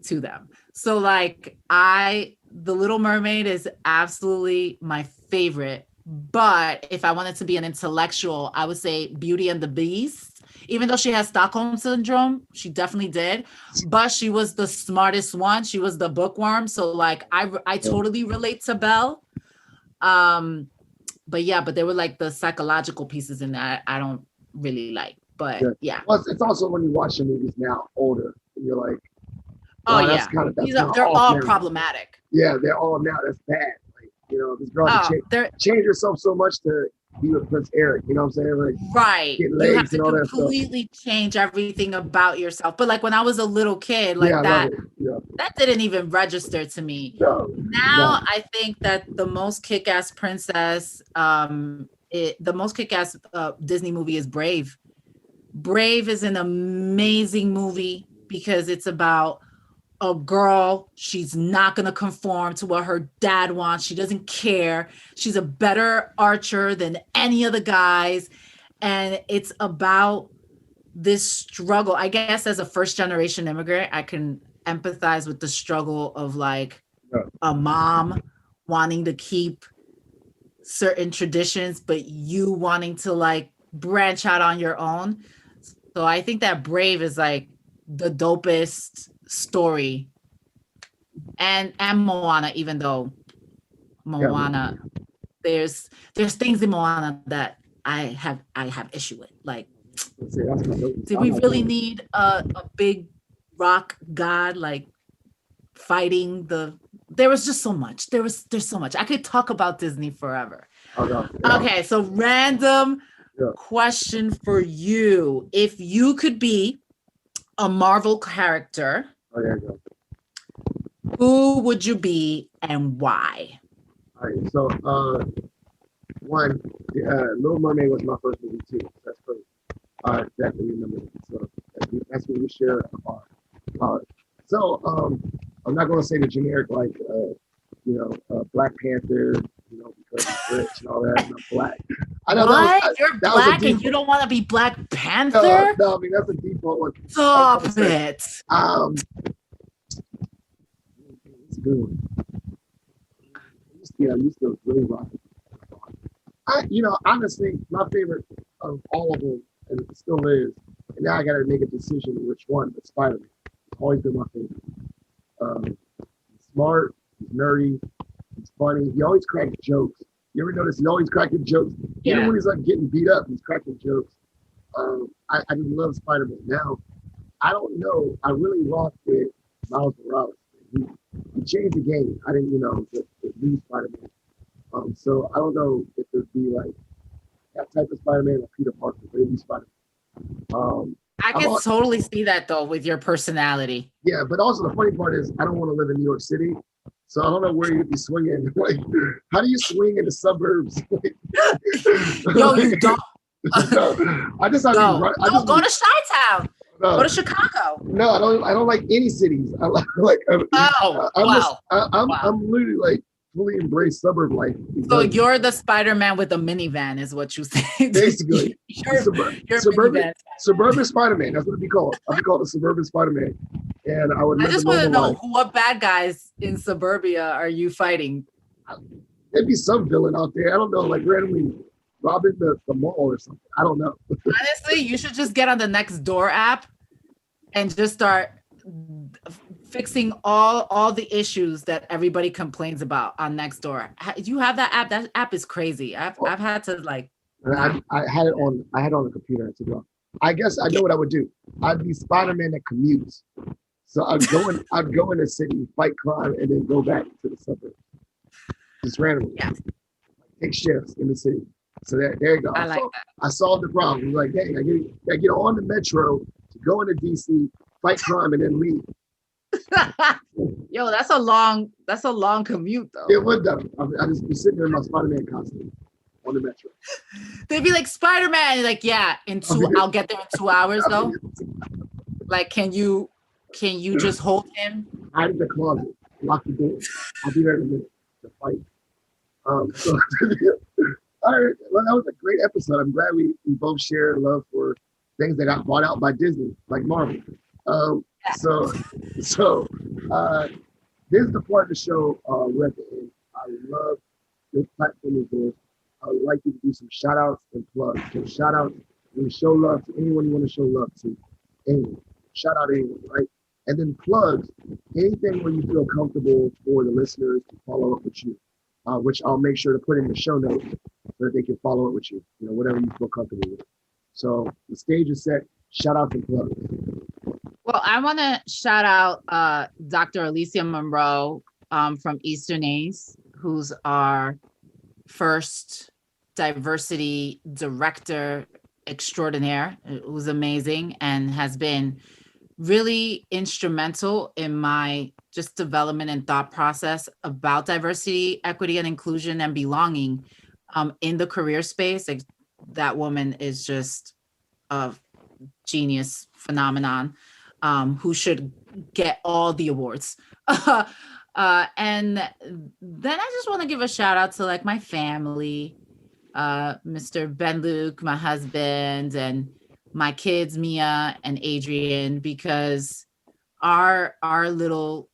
to them. So like The Little Mermaid is absolutely my favorite. But if I wanted to be an intellectual, I would say Beauty and the Beast. Even though she has Stockholm syndrome, she definitely did. But she was the smartest one. She was the bookworm. So like I totally relate to Belle. But there were like the psychological pieces in that I don't really like. But yeah. Well, it's also when you watch the movies now, older, and you're like, oh yeah, they're all problematic. Yeah, they're all now. That's bad. Like, you know, this girl change herself so much to be with Prince Eric. You know what I'm saying? Like, right. You have to completely change everything about yourself. But like when I was a little kid, like that didn't even register to me. Now I think that the most kick-ass princess, the most kick-ass Disney movie is Brave. Brave is an amazing movie because it's about a girl. She's not going to conform to what her dad wants. She doesn't care. She's a better archer than any of the guys. And it's about this struggle. I guess as a first generation immigrant, I can empathize with the struggle of like a mom wanting to keep certain traditions, but you wanting to like branch out on your own. So I think that Brave is like the dopest story. And Moana, even though Moana, there's things in Moana that I have issue with. Like, did we really need a big rock god like fighting there was just so much. There's so much. I could talk about Disney forever. Okay, so random question for you. If you could be a Marvel character, who would you be and why? All right, so one, Little Mermaid was my first movie too. That's first. I definitely remember it. So that's what we share. I'm not going to say the generic like Black Panther, because he's rich and all that, and I'm black. I know you're black and you don't want to be Black Panther? No, I mean that's a default one. Stop it. It's a good one. You still really rock it. Honestly, my favorite of all of them, and it still is, and now I got to make a decision which one. But Spider-Man, it's always been my favorite. He's smart, he's nerdy, he's funny. He always cracks jokes. You ever notice he's always cracking jokes? Yeah. Even when he's like getting beat up, he's cracking jokes. I just love Spider-Man. Now, I don't know. I really rocked with Miles Morales. He changed the game. I didn't, the new Spider-Man. So I don't know if it would be like that type of Spider-Man or Peter Parker, but it'd be Spider-Man. I can totally see that though with your personality. Yeah, but also the funny part is I don't want to live in New York City, so I don't know where you'd be swinging. Like, how do you swing in the suburbs? Yo, you don't. I just go to Chi-Town. Go to Chicago. No, I don't like any cities. I like. I'm literally like fully embrace suburb life. So you're the Spider-Man with a minivan, is what you say. Basically, you're suburban Spider-Man. That's what it'd be called. I'd be called a suburban Spider-Man. And I just want to know what bad guys in suburbia are you fighting? There'd be some villain out there. I don't know, like randomly robbing the mall or something. I don't know. Honestly, you should just get on the Next Door app and just start fixing all the issues that everybody complains about on Nextdoor. Do you have that app? That app is crazy. I've had to like. I had it on. I had it on the computer as well. I guess I know what I would do. I'd be Spider-Man that commutes. So I'd go in the city, fight crime, and then go back to the suburbs. Just randomly. Yeah. Take shifts in the city. So there you go. I solved the problem. Like, dang, I get on the metro to go into DC, fight crime, and then leave. Yo, that's a long commute though. It would though. I just be sitting there in my Spider-Man costume on the metro. They'd be like, Spider-Man, like, yeah, I'll get there in 2 hours though. Like, can you just hold him? Hide in the closet, lock the door. I'll be there in a minute to fight. So all right, well, that was a great episode. I'm glad we both shared love for things that got bought out by Disney, like Marvel. So this is the part of the show we're at the end. I love this platform is yours. I would like you to do some shout outs and plugs. So shout out and show love to anyone you want to show love to. Anyone. Shout out anyone, right? And then plugs, anything where you feel comfortable for the listeners to follow up with you, which I'll make sure to put in the show notes so that they can follow up with you, whatever you feel comfortable with. So the stage is set. Shout out and plugs. Well, I want to shout out Dr. Alicia Monroe from Eastern Ace, who's our first diversity director extraordinaire. It was amazing and has been really instrumental in my just development and thought process about diversity, equity, and inclusion and belonging in the career space. Like, that woman is just a genius phenomenon who should get all the awards. And then I just want to give a shout out to like my family, Mr. Ben Luke, my husband, and my kids, Mia and Adrian, because our little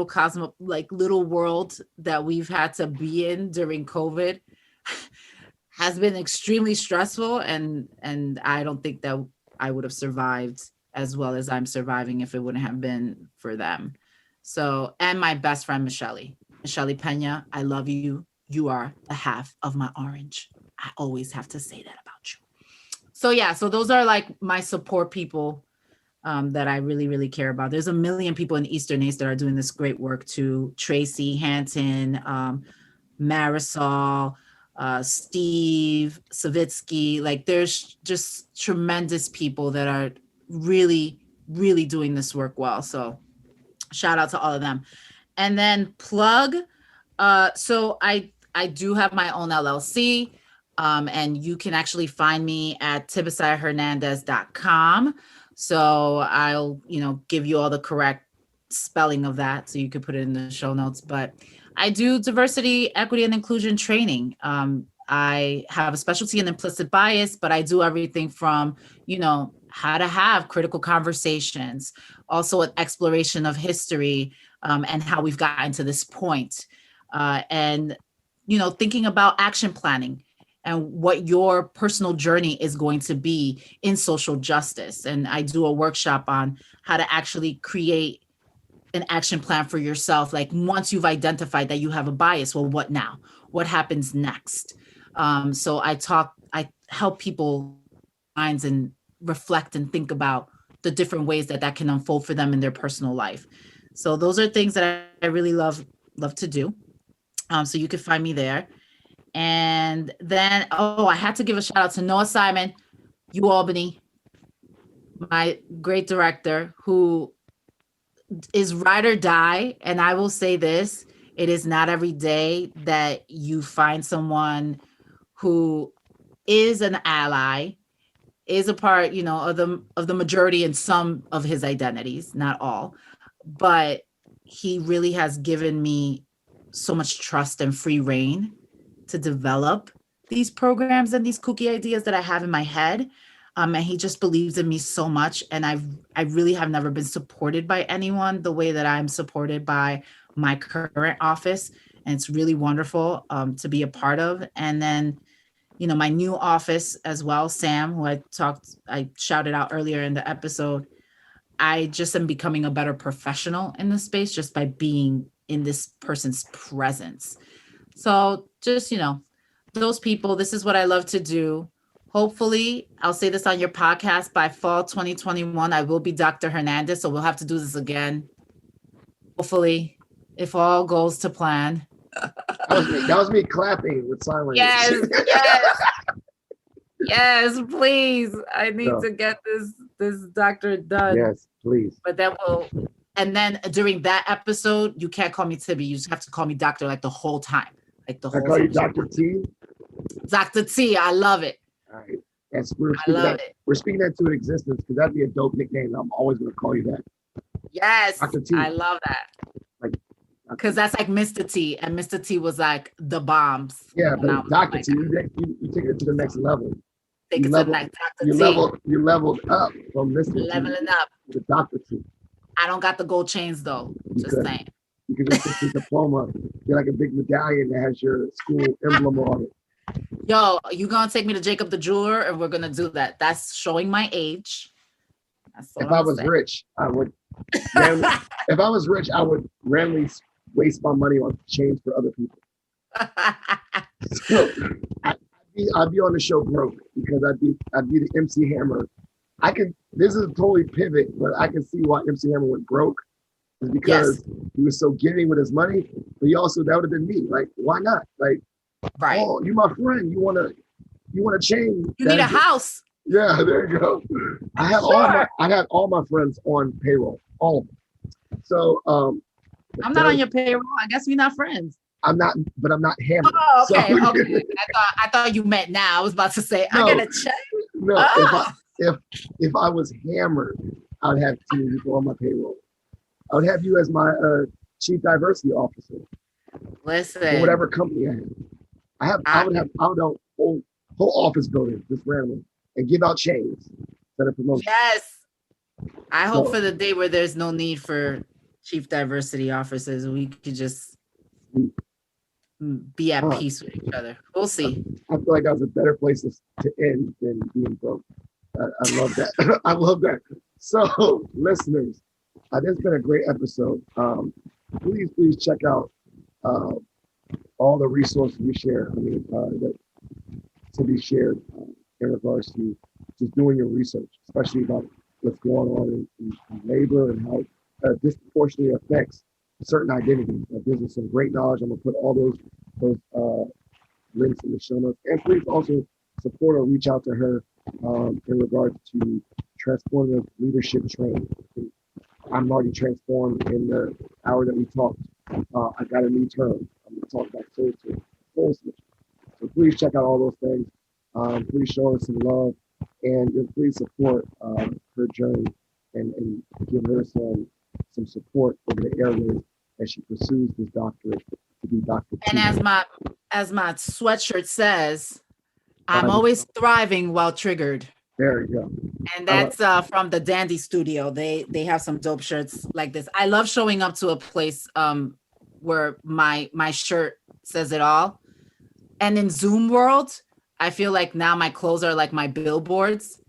cosmo, like little world that we've had to be in during COVID has been extremely stressful. And I don't think that I would have survived as well as I'm surviving if it wouldn't have been for them. So, and my best friend, Michelle Pena, I love you. You are the half of my orange. I always have to say that about you. So yeah, so those are like my support people that I really, really care about. There's a million people in Eastern Ace that are doing this great work too. Tracy Hanton, Marisol, Steve Savitsky. Like, there's just tremendous people that are really, really doing this work well. So shout out to all of them. And then plug. So I do have my own LLC. And you can actually find me at TibisayHernandez.com. So I'll, give you all the correct spelling of that so you could put it in the show notes. But I do diversity, equity, and inclusion training. I have a specialty in implicit bias, but I do everything from, how to have critical conversations, also an exploration of history and how we've gotten to this point. And, thinking about action planning and what your personal journey is going to be in social justice. And I do a workshop on how to actually create an action plan for yourself. Like, once you've identified that you have a bias, well, what now? What happens next? So I help people minds and reflect and think about the different ways that can unfold for them in their personal life. So those are things that I really love to do. So you can find me there. And then, I had to give a shout out to Noah Simon, UAlbany, my great director, who is ride or die. And I will say this, it is not every day that you find someone who is an ally, is a part, of the majority in some of his identities, not all, but he really has given me so much trust and free reign to develop these programs and these kooky ideas that I have in my head. And he just believes in me so much. And I really have never been supported by anyone the way that I'm supported by my current office. And it's really wonderful to be a part of. And then, my new office as well, Sam, who I shouted out earlier in the episode. I just am becoming a better professional in this space just by being in this person's presence. So just, those people, this is what I love to do. Hopefully, I'll say this on your podcast by fall 2021, I will be Dr. Hernandez. So we'll have to do this again. Hopefully, if all goes to plan. That was me clapping with sign language. Yes, please. I need to get this doctor done. Yes, please. But and then during that episode, you can't call me Tibby. You just have to call me doctor like the whole time. Like the whole I call you Dr. T? Dr. T, I love it. All right. Yes, we're speaking that to existence because that'd be a dope nickname. I'm always going to call you that. Yes, Dr. T. I love that. Because that's like Mr. T, and Mr. T was like the bombs. Yeah, but Dr. T, you take it to the next level. Take it to the next Dr. T. You leveled up from Mr. Leveling up. To Dr. T. I don't got the gold chains though. Just saying. You can just get your diploma. Get like a big medallion that has your school emblem on it. Yo, you gonna take me to Jacob the Jeweler, and we're gonna do that. That's showing my age. If I was rich, I would. If I was rich, I would randomly waste my money on chains for other people. So I'd be on the show broke because I'd be the MC Hammer. This is a totally pivot, but I can see why MC Hammer went broke. Is because he was so giving with his money, but he also, that would have been me. Like, why not? Like, right. Oh, you my friend. You want a chain. You need a house. Yeah, there you go. I have all my friends on payroll, all of them. So I'm not on your payroll. I guess we're not friends. I'm not, but I'm not hammered. Oh, okay, so, okay. I thought you meant now. I was about to say, no, I get a check. No, if I was hammered, I'd have 2 people on my payroll. I would have you as my chief diversity officer. Listen, for whatever company I have. I would have whole office building just randomly and give out chains instead of promotion. Yes, I hope for the day where there's no need for chief diversity officers. We could just be at peace with each other. We'll see. I feel like that was a better place to end than being broke. I love that. I love that. So, listeners, this has been a great episode. Please check out all the resources we share. I mean, that to be shared in regards to just doing your research, especially about what's going on in labor and how disproportionately affects certain identities. There's some great knowledge. I'm gonna put all those links in the show notes. And please also support or reach out to her in regards to transformative leadership training. I'm already transformed in the hour that we talked. I got a new term. I'm going to talk about soul switch. So please check out all those things. Please show her some love and please support her journey and give her some support over the airways as she pursues this doctorate to be Dr. And as my sweatshirt says, I'm always thriving while triggered. There you go. And that's from the Dandy Studio. They have some dope shirts like this. I love showing up to a place where my shirt says it all. And in Zoom world, I feel like now my clothes are like my billboards.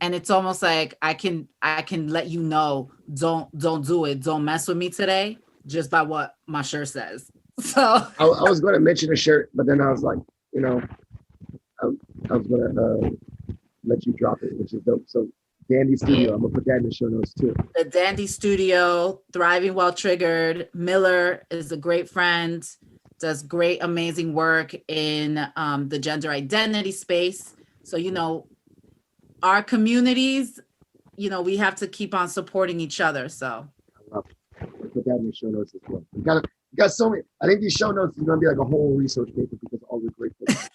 And it's almost like I can let you know, don't do it. Don't mess with me today just by what my shirt says. So I was going to mention a shirt, but then I was like, I was going to let you drop it, which is dope. So Dandy Studio, I'm gonna put that in the show notes too. The Dandy Studio, thriving while triggered. Miller is a great friend, does great, amazing work in the gender identity space. So, our communities, we have to keep on supporting each other. So I love it. I'll put that in the show notes as well. You got so many. I think these show notes is gonna be like a whole research paper because of all the great things.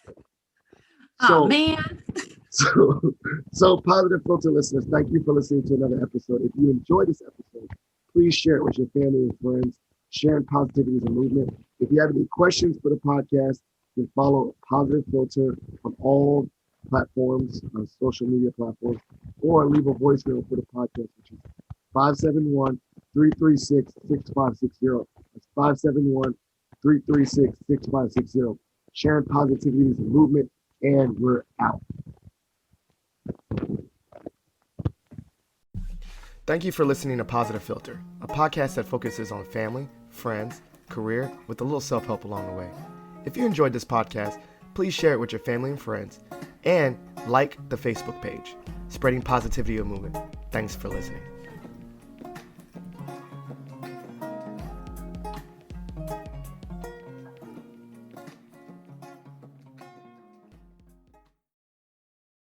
Oh man. So Positive Philter listeners, thank you for listening to another episode. If you enjoyed this episode, please share it with your family and friends. Sharing positivity is a movement. If you have any questions for the podcast, you can follow Positive Philter on all platforms, social media platforms, or leave a voicemail for the podcast, which is 571-336-6560. That's 571-336-6560. Sharing positivity is a movement, and we're out. Thank you for listening to Positive Philter, a podcast that focuses on family, friends, career, with a little self-help along the way. If you enjoyed this podcast, please share it with your family and friends, and like the Facebook page, Spreading Positivity of Movement. Thanks for listening.